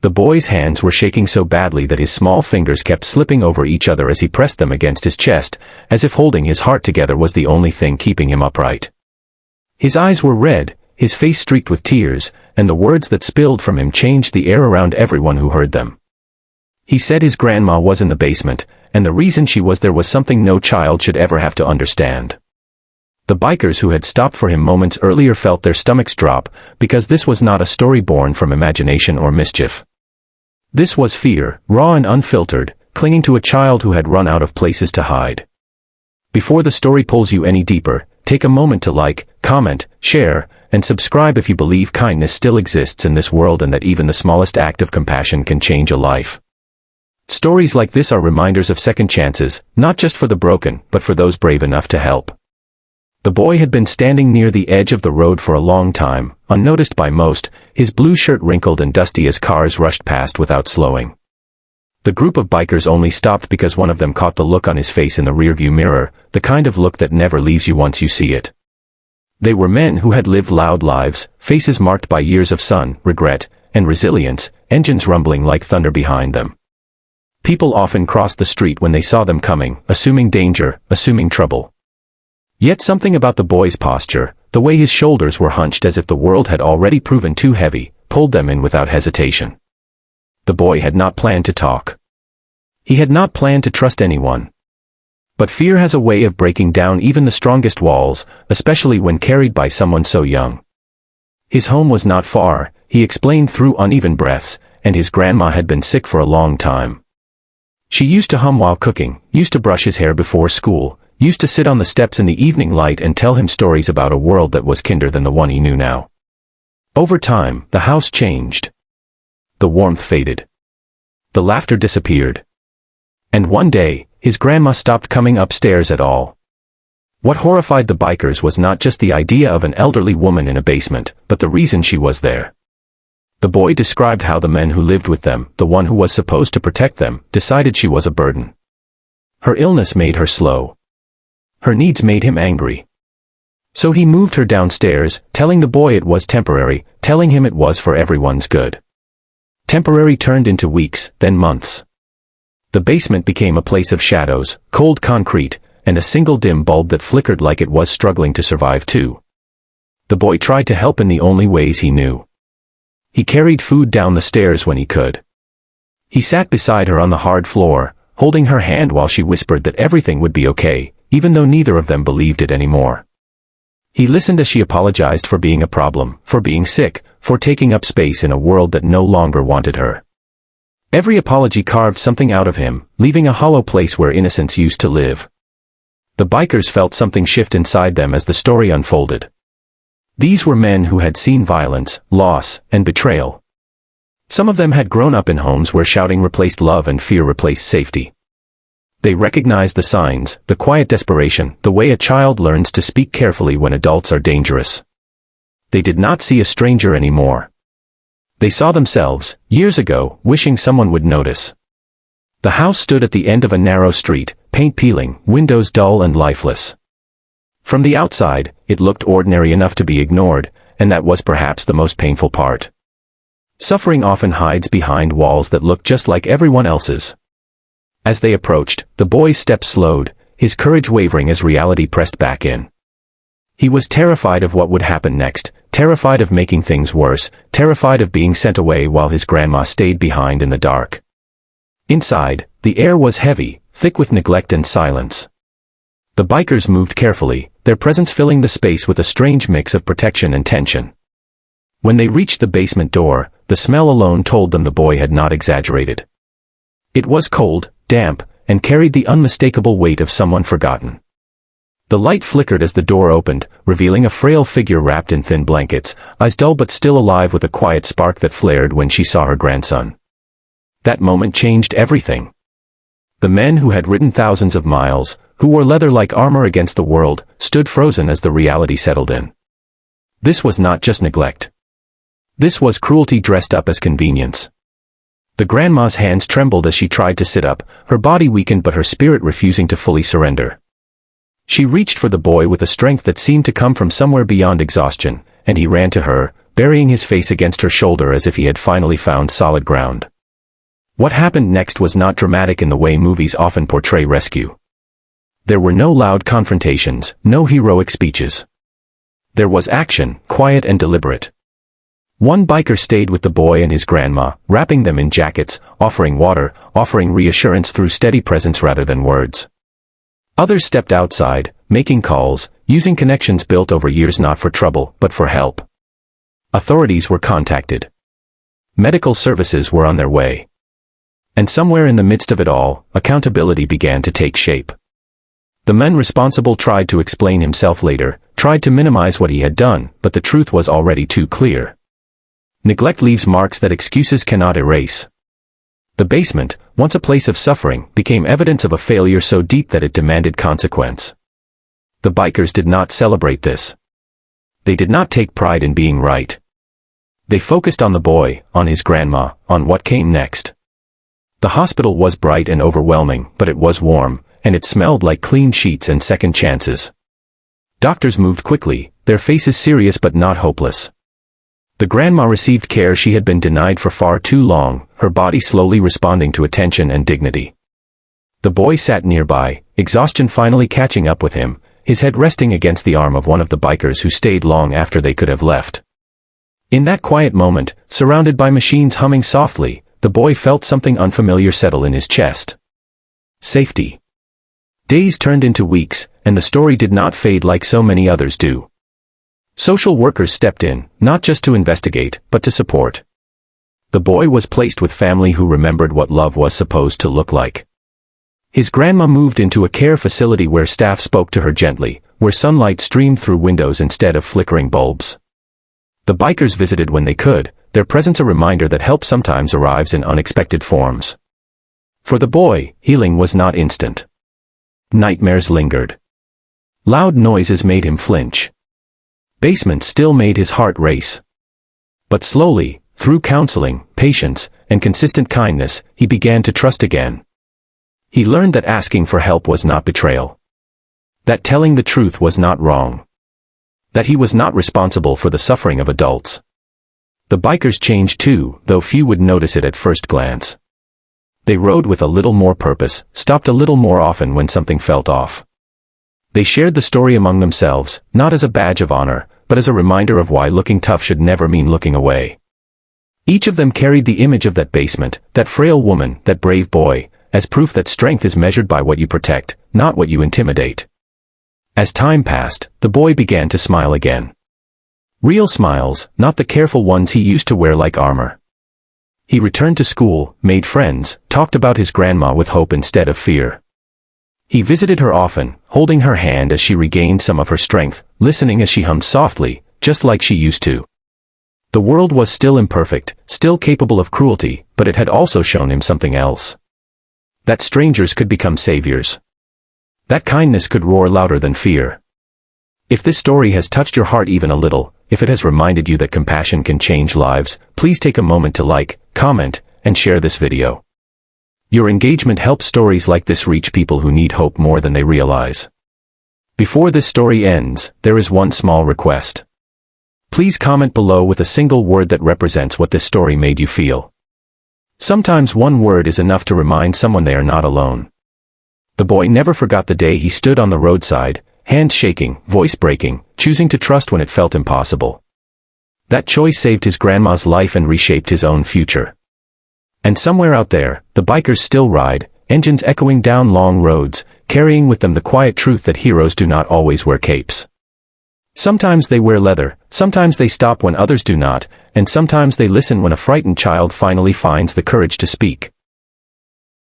The boy's hands were shaking so badly that his small fingers kept slipping over each other as he pressed them against his chest, as if holding his heart together was the only thing keeping him upright. His eyes were red, his face streaked with tears, and the words that spilled from him changed the air around everyone who heard them. He said his grandma was in the basement, and the reason she was there was something no child should ever have to understand. The bikers who had stopped for him moments earlier felt their stomachs drop, because this was not a story born from imagination or mischief. This was fear, raw and unfiltered, clinging to a child who had run out of places to hide. Before the story pulls you any deeper, take a moment to like, comment, share, and subscribe if you believe kindness still exists in this world and that even the smallest act of compassion can change a life. Stories like this are reminders of second chances, not just for the broken, but for those brave enough to help. The boy had been standing near the edge of the road for a long time, unnoticed by most, his blue shirt wrinkled and dusty as cars rushed past without slowing. The group of bikers only stopped because one of them caught the look on his face in the rearview mirror, the kind of look that never leaves you once you see it. They were men who had lived loud lives, faces marked by years of sun, regret, and resilience, engines rumbling like thunder behind them. People often crossed the street when they saw them coming, assuming danger, assuming trouble. Yet something about the boy's posture, the way his shoulders were hunched as if the world had already proven too heavy, pulled them in without hesitation. The boy had not planned to talk. He had not planned to trust anyone. But fear has a way of breaking down even the strongest walls, especially when carried by someone so young. His home was not far, he explained through uneven breaths, and his grandma had been sick for a long time. She used to hum while cooking, used to brush his hair before school, used to sit on the steps in the evening light and tell him stories about a world that was kinder than the one he knew now. Over time, the house changed. The warmth faded. The laughter disappeared. And one day, his grandma stopped coming upstairs at all. What horrified the bikers was not just the idea of an elderly woman in a basement, but the reason she was there. The boy described how the men who lived with them, the one who was supposed to protect them, decided she was a burden. Her illness made her slow. Her needs made him angry. So he moved her downstairs, telling the boy it was temporary, telling him it was for everyone's good. Temporary turned into weeks, then months. The basement became a place of shadows, cold concrete, and a single dim bulb that flickered like it was struggling to survive too. The boy tried to help in the only ways he knew. He carried food down the stairs when he could. He sat beside her on the hard floor, holding her hand while she whispered that everything would be okay, even though neither of them believed it anymore. He listened as she apologized for being a problem, for being sick, for taking up space in a world that no longer wanted her. Every apology carved something out of him, leaving a hollow place where innocence used to live. The bikers felt something shift inside them as the story unfolded. These were men who had seen violence, loss, and betrayal. Some of them had grown up in homes where shouting replaced love and fear replaced safety. They recognized the signs, the quiet desperation, the way a child learns to speak carefully when adults are dangerous. They did not see a stranger anymore. They saw themselves, years ago, wishing someone would notice. The house stood at the end of a narrow street, paint peeling, windows dull and lifeless. From the outside, it looked ordinary enough to be ignored, and that was perhaps the most painful part. Suffering often hides behind walls that look just like everyone else's. As they approached, the boy's steps slowed, his courage wavering as reality pressed back in. He was terrified of what would happen next, terrified of making things worse, terrified of being sent away while his grandma stayed behind in the dark. Inside, the air was heavy, thick with neglect and silence. The bikers moved carefully, their presence filling the space with a strange mix of protection and tension. When they reached the basement door, the smell alone told them the boy had not exaggerated. It was cold, damp, and carried the unmistakable weight of someone forgotten. The light flickered as the door opened, revealing a frail figure wrapped in thin blankets, eyes dull but still alive with a quiet spark that flared when she saw her grandson. That moment changed everything. The men who had ridden thousands of miles, who wore leather like armor against the world, stood frozen as the reality settled in. This was not just neglect. This was cruelty dressed up as convenience. The grandma's hands trembled as she tried to sit up, her body weakened but her spirit refusing to fully surrender. She reached for the boy with a strength that seemed to come from somewhere beyond exhaustion, and he ran to her, burying his face against her shoulder as if he had finally found solid ground. What happened next was not dramatic in the way movies often portray rescue. There were no loud confrontations, no heroic speeches. There was action, quiet and deliberate. One biker stayed with the boy and his grandma, wrapping them in jackets, offering water, offering reassurance through steady presence rather than words. Others stepped outside, making calls, using connections built over years not for trouble, but for help. Authorities were contacted. Medical services were on their way. And somewhere in the midst of it all, accountability began to take shape. The man responsible tried to explain himself later, tried to minimize what he had done, but the truth was already too clear. Neglect leaves marks that excuses cannot erase. The basement, once a place of suffering, became evidence of a failure so deep that it demanded consequence. The bikers did not celebrate this. They did not take pride in being right. They focused on the boy, on his grandma, on what came next. The hospital was bright and overwhelming, but it was warm, and it smelled like clean sheets and second chances. Doctors moved quickly, their faces serious but not hopeless. The grandma received care she had been denied for far too long, her body slowly responding to attention and dignity. The boy sat nearby, exhaustion finally catching up with him, his head resting against the arm of one of the bikers who stayed long after they could have left. In that quiet moment, surrounded by machines humming softly, the boy felt something unfamiliar settle in his chest. Safety. Days turned into weeks, and the story did not fade like so many others do. Social workers stepped in, not just to investigate, but to support. The boy was placed with family who remembered what love was supposed to look like. His grandma moved into a care facility where staff spoke to her gently, where sunlight streamed through windows instead of flickering bulbs. The bikers visited when they could, their presence a reminder that help sometimes arrives in unexpected forms. For the boy, healing was not instant. Nightmares lingered. Loud noises made him flinch. Basement still made his heart race. But slowly, through counseling, patience, and consistent kindness, he began to trust again. He learned that asking for help was not betrayal. That telling the truth was not wrong. That he was not responsible for the suffering of adults. The bikers changed too, though few would notice it at first glance. They rode with a little more purpose, stopped a little more often when something felt off. They shared the story among themselves, not as a badge of honor, but as a reminder of why looking tough should never mean looking away. Each of them carried the image of that basement, that frail woman, that brave boy, as proof that strength is measured by what you protect, not what you intimidate. As time passed, the boy began to smile again. Real smiles, not the careful ones he used to wear like armor. He returned to school, made friends, talked about his grandma with hope instead of fear. He visited her often, holding her hand as she regained some of her strength, listening as she hummed softly, just like she used to. The world was still imperfect, still capable of cruelty, but it had also shown him something else. That strangers could become saviors. That kindness could roar louder than fear. If this story has touched your heart even a little, if it has reminded you that compassion can change lives, please take a moment to like, comment, and share this video. Your engagement helps stories like this reach people who need hope more than they realize. Before this story ends, there is one small request. Please comment below with a single word that represents what this story made you feel. Sometimes one word is enough to remind someone they are not alone. The boy never forgot the day he stood on the roadside, hands shaking, voice breaking, choosing to trust when it felt impossible. That choice saved his grandma's life and reshaped his own future. And somewhere out there, the bikers still ride, engines echoing down long roads, carrying with them the quiet truth that heroes do not always wear capes. Sometimes they wear leather, sometimes they stop when others do not, and sometimes they listen when a frightened child finally finds the courage to speak.